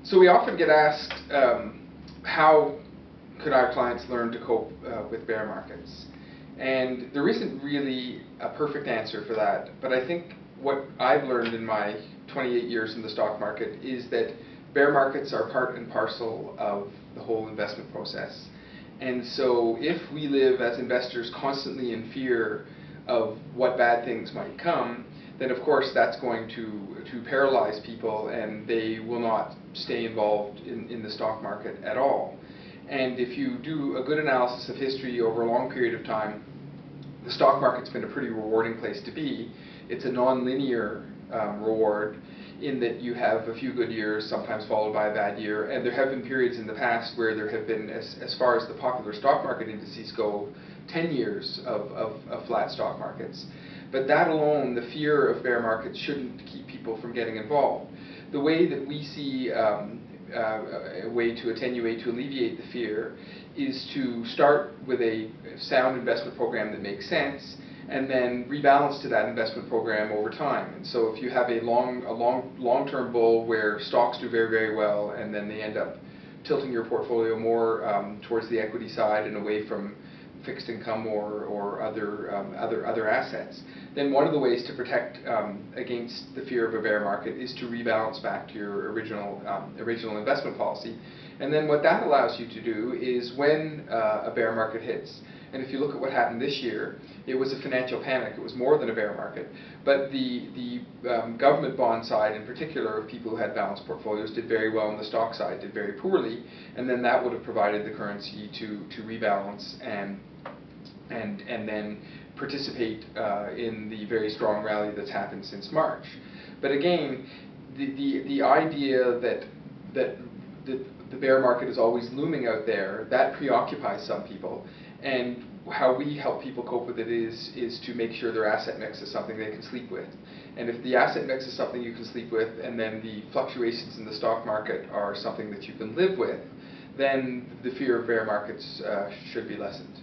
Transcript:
So we often get asked, how could our clients learn to cope with bear markets? And there isn't really a perfect answer for that, but I think what I've learned in my 28 years in the stock market is that bear markets are part and parcel of the whole investment process. And so if we live as investors constantly in fear of what bad things might come, then of course that's going to paralyze people, and they will not stay involved in the stock market at all. And if you do a good analysis of history over a long period of time, the stock market's been a pretty rewarding place to be. It's a non-linear reward, in that you have a few good years, sometimes followed by a bad year, and there have been periods in the past where there have been, as far as the popular stock market indices go, 10 years of flat stock markets. But that alone, the fear of bear markets, shouldn't keep people from getting involved. The way that we see a way to attenuate, to alleviate the fear, is to start with a sound investment program that makes sense, and then rebalance to that investment program over time. And so if you have a long-term bull where stocks do very, very well, and then they end up tilting your portfolio more towards the equity side and away from fixed income or other assets, then one of the ways to protect against the fear of a bear market is to rebalance back to your original investment policy. And then what that allows you to do is, when a bear market hits, and if you look at what happened this year, it was a financial panic. It was more than a bear market. But the government bond side, in particular, of people who had balanced portfolios, did very well, and the stock side did very poorly. And then that would have provided the currency to rebalance and then participate in the very strong rally that's happened since March. But again, the idea that the bear market is always looming out there, that preoccupies some people. And how we help people cope with it is to make sure their asset mix is something they can sleep with. And if the asset mix is something you can sleep with, and then the fluctuations in the stock market are something that you can live with, then the fear of bear markets should be lessened.